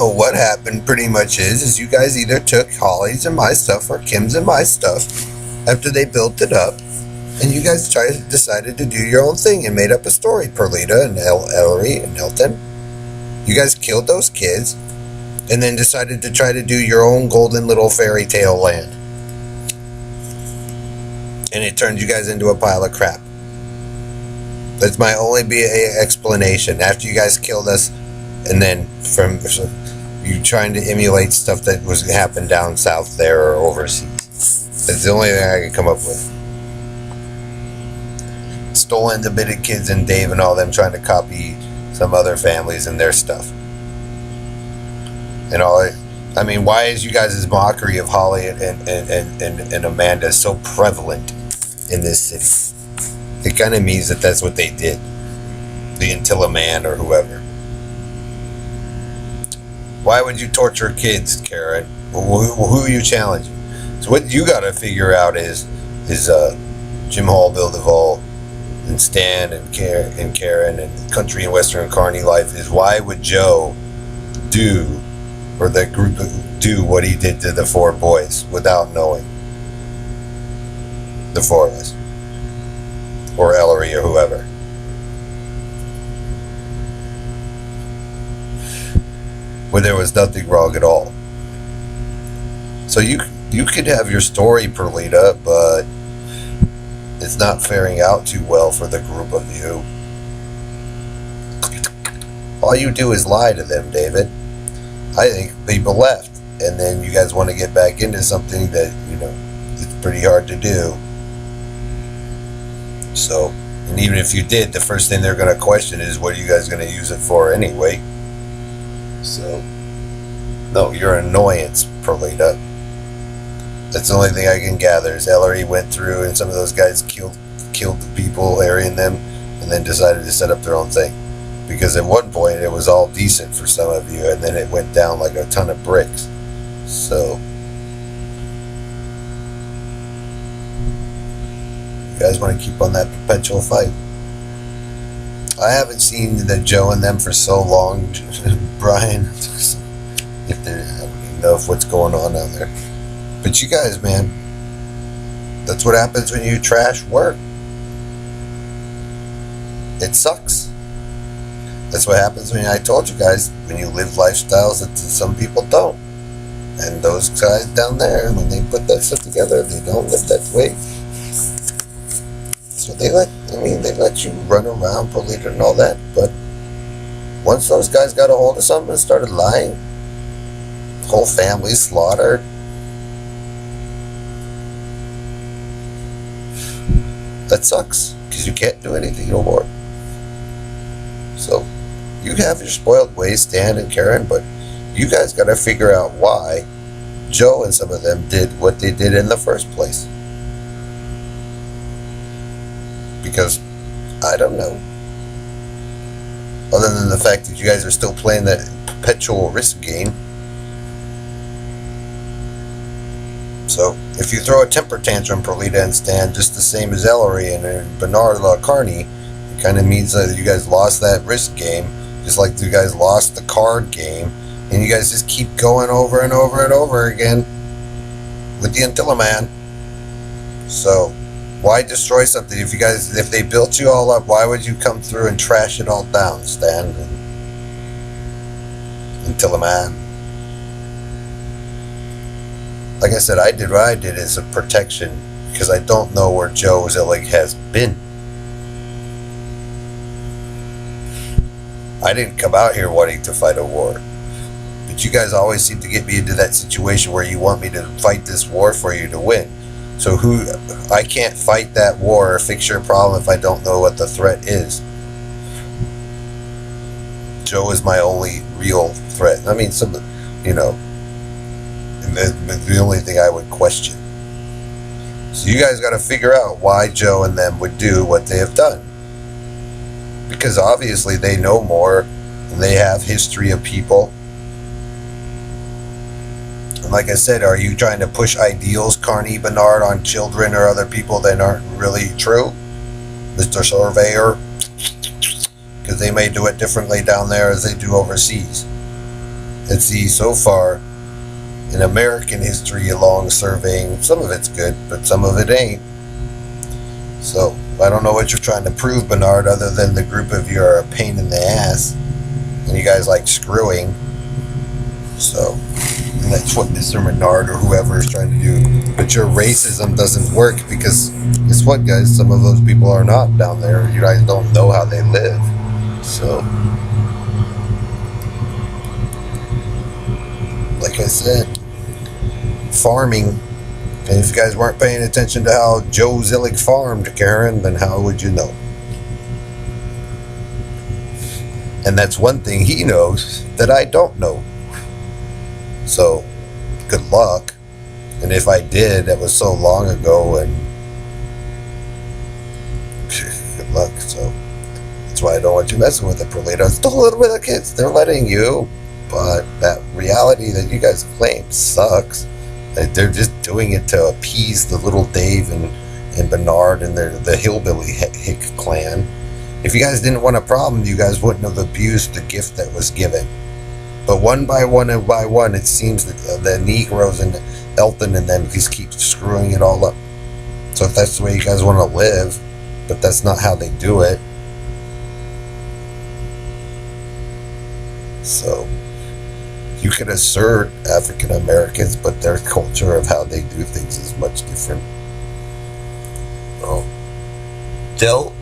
So what happened pretty much is you guys either took Holly's and my stuff or Kim's and my stuff after they built it up, and you guys decided to do your own thing and made up a story. Perlita and Ellery and Elton. You guys killed those kids, and then decided to try to do your own golden little fairy tale land. And it turned you guys into a pile of crap. That's my only explanation. After you guys killed us, and then from you trying to emulate stuff that was happened down south there or overseas. That's the only thing I can come up with. Stolen the bit of kids and Dave and all them trying to copy some other families and their stuff. And all it, I mean, why is you guys' mockery of Holly and Amanda so prevalent in this city? It kind of means that that's what they did. The Antilla Man or whoever. Why would you torture kids, Karen? Who are you challenging? So what you got to figure out is Jim Hall, Bill Duvall, and Stan and Karen and Country and Western Carney Life is why would Joe do, or that group do what he did to the four boys without knowing? The four of us. Or Ellery or whoever. Where there was nothing wrong at all. So you could have your story, Perlita, but it's not faring out too well for the group of you. All you do is lie to them, David. I think people left, and then you guys want to get back into something that, it's pretty hard to do. So, and even if you did, the first thing they're going to question is what are you guys going to use it for anyway? So, no, you're an annoyance, Perlita. That's the only thing I can gather is Ellery went through and some of those guys killed the people, harrying them, and then decided to set up their own thing. Because at one point it was all decent for some of you, and then it went down like a ton of bricks. So, you guys want to keep on that perpetual fight? I haven't seen the Joe and them for so long, Brian. If they, I don't even know what's going on down there. But you guys, man, that's what happens when you trash work. It sucks. That's what happens when I told you guys, when you live lifestyles that some people don't. And those guys down there, when they put that stuff together, they don't live that way. So they let you run around, Perlita and all that. But once those guys got a hold of something and started lying, the whole family slaughtered. That sucks, because you can't do anything no more. So, you have your spoiled ways, Stan and Karen, but you guys got to figure out why Joe and some of them did what they did in the first place. Because, I don't know. Other than the fact that you guys are still playing that perpetual risk game. So, if you throw a temper tantrum, Perlita and Stan, just the same as Ellery and Bernard Carney, it kind of means that you guys lost that risk game, just like you guys lost the card game, and you guys just keep going over and over and over again with the Antilla Man. So, why destroy something if they built you all up? Why would you come through and trash it all down, Stan and Antilla Man? Like I said, I did what I did as a protection because I don't know where Joe Zillig has been. I didn't come out here wanting to fight a war. But you guys always seem to get me into that situation where you want me to fight this war for you to win. So I can't fight that war or fix your problem if I don't know what the threat is. Joe is my only real threat. I mean, the only thing I would question. So you guys got to figure out why Joe and them would do what they have done. Because obviously they know more and they have history of people. And like I said, are you trying to push ideals, Carney, Bernard, on children or other people that aren't really true? Mr. Surveyor? Because they may do it differently down there as they do overseas. Let's see, so far in American history along surveying, some of it's good, but some of it ain't. So I don't know what you're trying to prove, Bernard, other than the group of you are a pain in the ass and you guys like screwing. So that's what Mr. Menard or whoever is trying to do. But your racism doesn't work because guess what, guys? Some of those people are not down there. You guys don't know how they live. So, like I said, farming. And if you guys weren't paying attention to how Joe Zillig farmed, Karen, then how would you know? And that's one thing he knows that I don't know. So, good luck. And if I did, that was so long ago, and good luck. So, that's why I don't want you messing with the Perlitos. Don't let with the kids. They're letting you. But that reality that you guys claim sucks. They're just doing it to appease the little Dave and Bernard and the hillbilly hick clan. If you guys didn't want a problem, you guys wouldn't have abused the gift that was given. But one by one and by one, it seems that the Negroes and Elton and them just keep screwing it all up. So if that's the way you guys want to live, but that's not how they do it. So you could assert African Americans, but their culture of how they do things is much different. Oh, Del,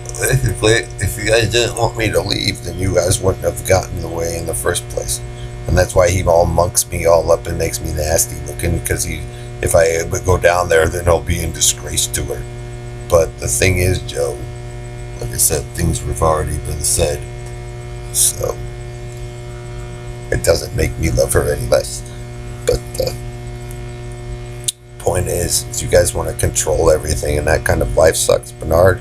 basically, if you guys didn't want me to leave, then you guys wouldn't have gotten in the way in the first place. And that's why he all monks me all up and makes me nasty looking, because if I would go down there, then I'll be in disgrace to her. But the thing is, Joe, like I said, things have already been said. So it doesn't make me love her any less. But the point is you guys want to control everything, and that kind of life sucks, Bernard.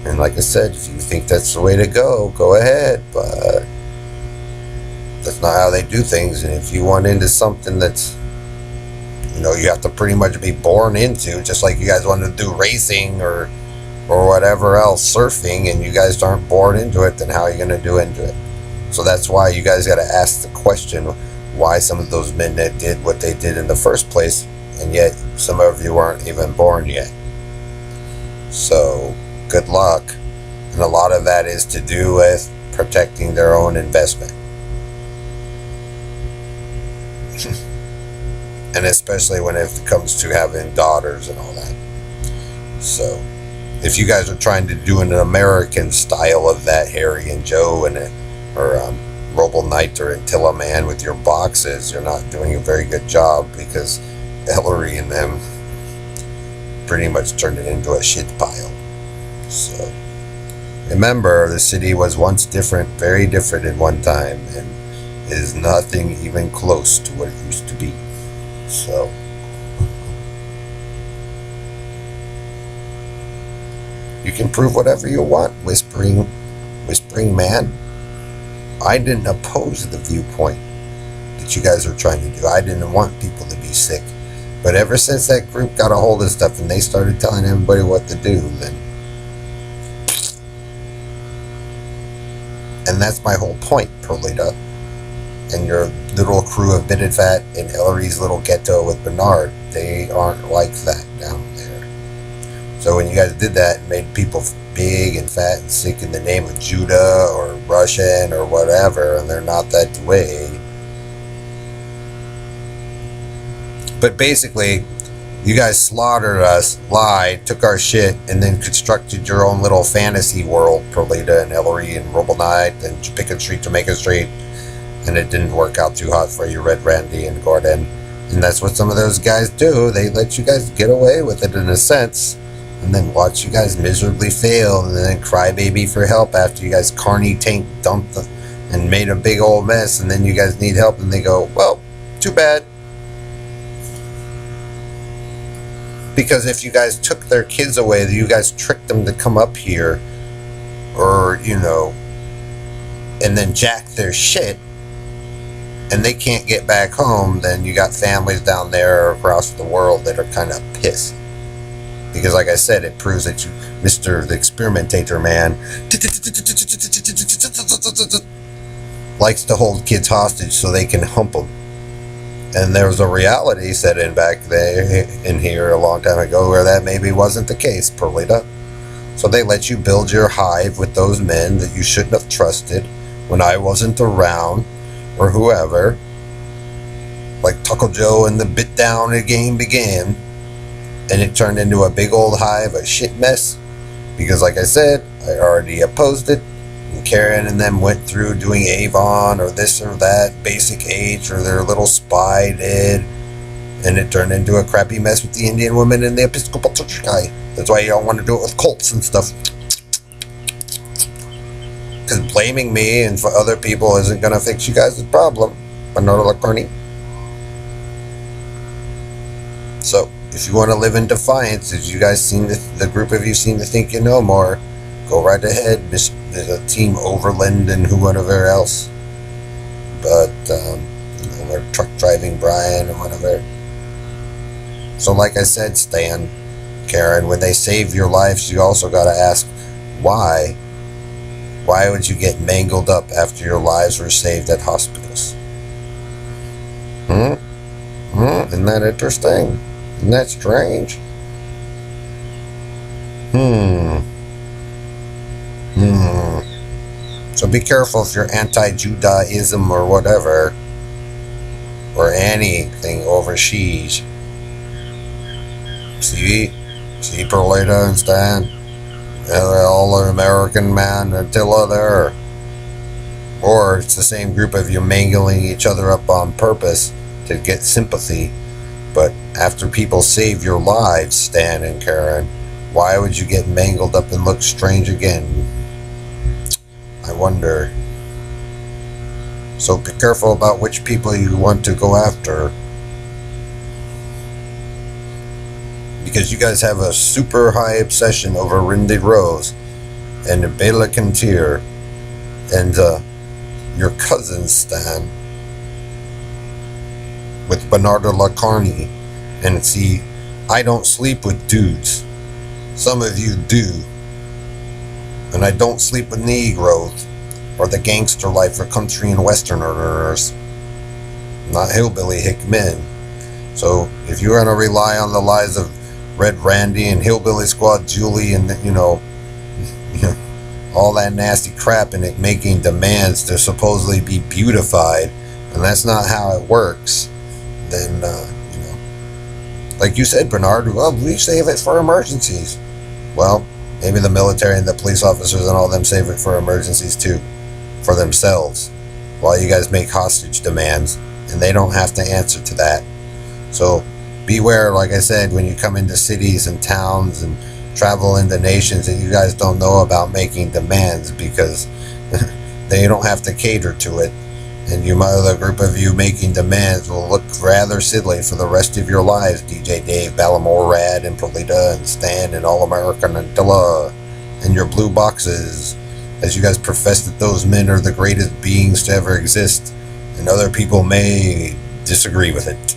And like I said, if you think that's the way to go ahead. But that's not how they do things. And if you want into something that's, you have to pretty much be born into, just like you guys want to do racing or whatever else, surfing, and you guys aren't born into it, then how are you going to do into it? So that's why you guys got to ask the question why some of those men that did what they did in the first place, and yet some of you aren't even born yet. So good luck. And a lot of that is to do with protecting their own investment. And especially when it comes to having daughters and all that. So if you guys are trying to do an American style of that, Harry and Joe or Roble Knight or Attila Man with your boxes, you're not doing a very good job, because Ellery and them pretty much turned it into a shit pile. So remember, the city was once different, very different at one time, and is nothing even close to what it used to be. So you can prove whatever you want, whispering man. I didn't oppose the viewpoint that you guys are trying to do. I didn't want people to be sick. But ever since that group got a hold of stuff and they started telling everybody what to do, then... And that's my whole point, Perlita. And your little crew of Bitted Fat and Ellery's little ghetto with Bernard, they aren't like that down there. So when you guys did that and made people big and fat and sick in the name of Judah or Russian or whatever, and they're not that way. But basically, you guys slaughtered us, lied, took our shit, and then constructed your own little fantasy world, Perlita and Ellery and Roble Knight and Pickett Street, Jamaica Street, and it didn't work out too hot for you, Red Randy and Gordon. And that's what some of those guys do. They let you guys get away with it in a sense, and then watch you guys miserably fail, and then cry baby for help after you guys carny tank dumped and made a big old mess, and then you guys need help, and they go, well, too bad. Because if you guys took their kids away, you guys tricked them to come up here, or, and then jack their shit, and they can't get back home, then you got families down there across the world that are kind of pissed. Because like I said, it proves that you, Mr. the Experimentator Man, likes to hold kids hostage so they can hump them. And there was a reality set in back there in here a long time ago where that maybe wasn't the case, Perlita. So they let you build your hive with those men that you shouldn't have trusted when I wasn't around, or whoever. Like Tuckle Joe and the bit down the game began. And it turned into a big old hive, a shit mess. Because like I said, I already opposed it. And Karen and them went through doing Avon or this or that, Basic H or their little spy did. And it turned into a crappy mess with the Indian woman and the Episcopal Church guy. That's why you don't want to do it with cults and stuff. Because blaming me and for other people isn't going to fix you guys' problem. Bernardo Lacarni. So, if you want to live in defiance, as you guys seem to, the group of you seem to think you know more, go right ahead. There's a team Overland and whoever else. But, we're truck driving Brian or whatever. So, like I said, Stan, Karen, when they save your lives, you also got to ask, why? Why would you get mangled up after your lives were saved at hospitals? Isn't that interesting? Isn't that strange? So be careful if you're anti-Judaism or whatever, or anything overseas. See Perlita and Stan? All American man Attila there. Or it's the same group of you mangling each other up on purpose to get sympathy. But after people save your lives, Stan and Karen, why would you get mangled up and look strange again? I wonder. So be careful about which people you want to go after. Because you guys have a super high obsession over Rindy Rose and Bela Cantir and your cousin Stan with Bernardo Lacarni. And see, I don't sleep with dudes. Some of you do. And I don't sleep with Negroes or the gangster life for country and westerners. Not hillbilly hick men. So if you're going to rely on the lies of Red Randy and Hillbilly Squad Julie and, all that nasty crap and it making demands to supposedly be beautified, and that's not how it works, then, like you said, Bernard, well, we save it for emergencies. Well, maybe the military and the police officers and all them save it for emergencies too, for themselves, while you guys make hostage demands, and they don't have to answer to that. So beware, like I said, when you come into cities and towns and travel into nations that you guys don't know about making demands, because they don't have to cater to it. And you other group of you making demands will look rather silly for the rest of your lives, DJ Dave, Ballamore Rad, and Perlita, and Stan, and All-American, and Dilla, and your blue boxes, as you guys profess that those men are the greatest beings to ever exist, and other people may disagree with it.